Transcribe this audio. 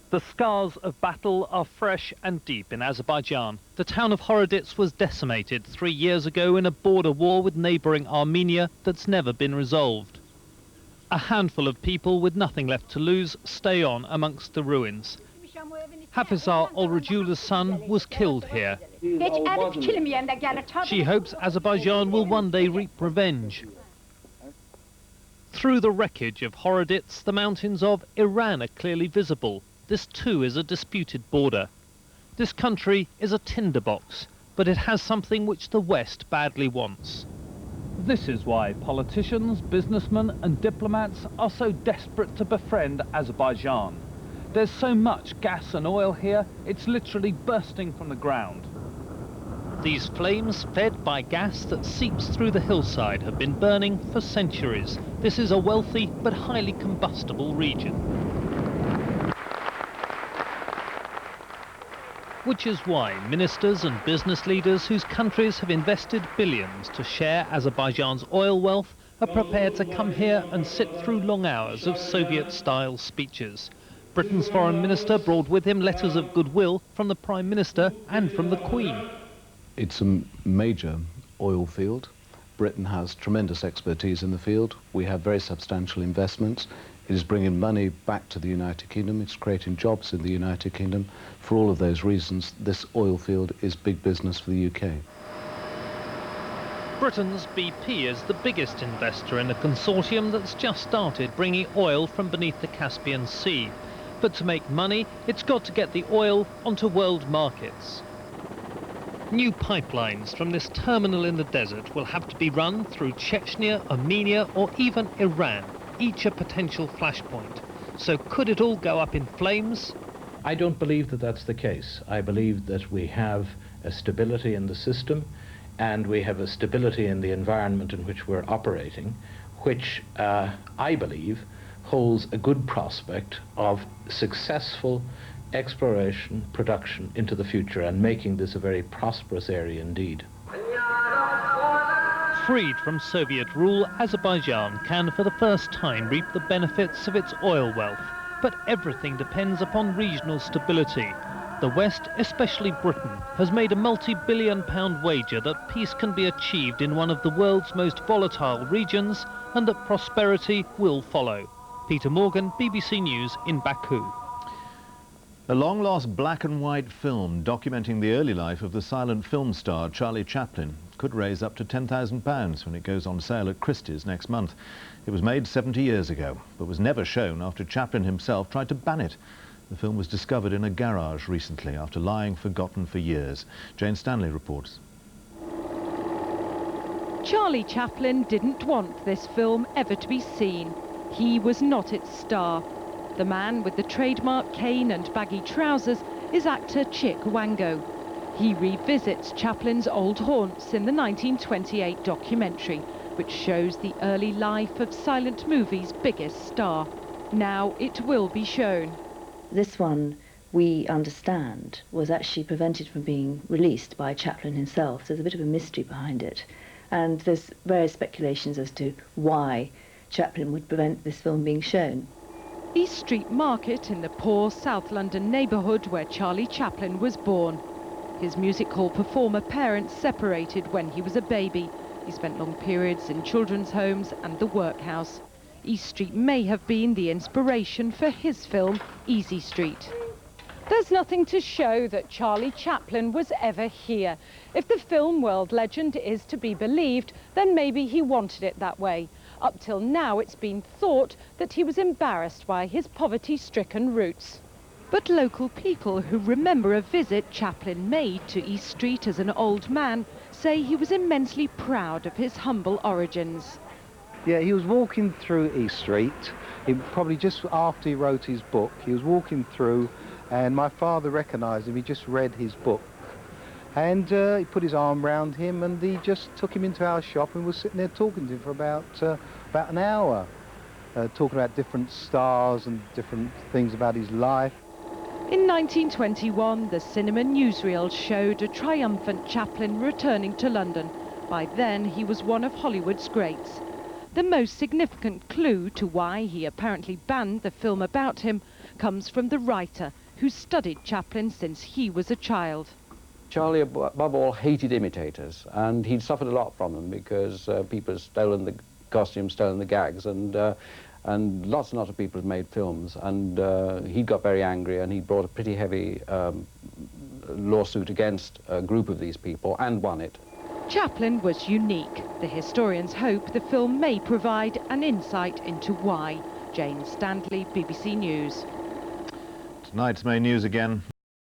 The scars of battle are fresh and deep in Azerbaijan. The town of Horodets was decimated 3 years ago in a border war with neighbouring Armenia that's never been resolved. A handful of people with nothing left to lose stay on amongst the ruins. Hafizar Olrajula's son was killed here. She hopes Azerbaijan will one day reap revenge. Through the wreckage of Horodets, the mountains of Iran are clearly visible. This too is a disputed border. This country is a tinderbox, but it has something which the West badly wants. This is why politicians, businessmen and diplomats are so desperate to befriend Azerbaijan. There's so much gas and oil here, it's literally bursting from the ground. These flames, fed by gas that seeps through the hillside, have been burning for centuries. This is a wealthy but highly combustible region. Which is why ministers and business leaders whose countries have invested billions to share Azerbaijan's oil wealth are prepared to come here and sit through long hours of Soviet-style speeches. Britain's foreign minister brought with him letters of goodwill from the Prime Minister and from the Queen. It's a major oil field. Britain has tremendous expertise in the field. We have very substantial investments. It is bringing money back to the United Kingdom. It's creating jobs in the United Kingdom. For all of those reasons, this oil field is big business for the UK. Britain's BP is the biggest investor in a consortium that's just started bringing oil from beneath the Caspian Sea. But to make money, it's got to get the oil onto world markets. New pipelines from this terminal in the desert will have to be run through Chechnya, Armenia or even Iran, each a potential flashpoint. So could it all go up in flames? I don't believe that that's the case. I believe that we have a stability in the system and we have a stability in the environment in which we're operating, which I believe holds a good prospect of successful exploration, production into the future and making this a very prosperous area indeed. Freed from Soviet rule, Azerbaijan can for the first time reap the benefits of its oil wealth. But everything depends upon regional stability. The West, especially Britain, has made a multi-billion-pound wager that peace can be achieved in one of the world's most volatile regions and that prosperity will follow. Peter Morgan, BBC News in Baku. A long-lost black and white film documenting the early life of the silent film star Charlie Chaplin could raise up to £10,000 when it goes on sale at Christie's next month. It was made 70 years ago, but was never shown after Chaplin himself tried to ban it. The film was discovered in a garage recently after lying forgotten for years. Jane Stanley reports. Charlie Chaplin didn't want this film ever to be seen. He was not its star. The man with the trademark cane and baggy trousers is actor Chick Wango. He revisits Chaplin's old haunts in the 1928 documentary, which shows the early life of silent movies' biggest star. Now it will be shown. This one, we understand, was actually prevented from being released by Chaplin himself. There's a bit of a mystery behind it. And there's various speculations as to why Chaplin would prevent this film being shown. East Street Market in the poor South London neighbourhood where Charlie Chaplin was born. His music hall performer parents separated when he was a baby. He spent long periods in children's homes and the workhouse. East Street may have been the inspiration for his film, Easy Street. There's nothing to show that Charlie Chaplin was ever here. If the film world legend is to be believed, then maybe he wanted it that way. Up till now, it's been thought that he was embarrassed by his poverty-stricken roots. But local people who remember a visit Chaplin made to East Street as an old man say he was immensely proud of his humble origins. Yeah, he was walking through East Street, probably just after he wrote his book. He was walking through and my father recognised him. He just read his book. And he put his arm round him and he just took him into our shop and was sitting there talking to him for about an hour, talking about different stars and different things about his life. In 1921, the cinema newsreel showed a triumphant Chaplin returning to London. By then, he was one of Hollywood's greats. The most significant clue to why he apparently banned the film about him comes from the writer who studied Chaplin since he was a child. Charlie, above all, hated imitators, and he'd suffered a lot from them because people had stolen the costumes, stolen the gags, and lots and lots of people had made films, and he got very angry, and he brought a pretty heavy lawsuit against a group of these people and won it. Chaplin was unique. The historians hope the film may provide an insight into why. Jane Standley, BBC News. Tonight's main news again.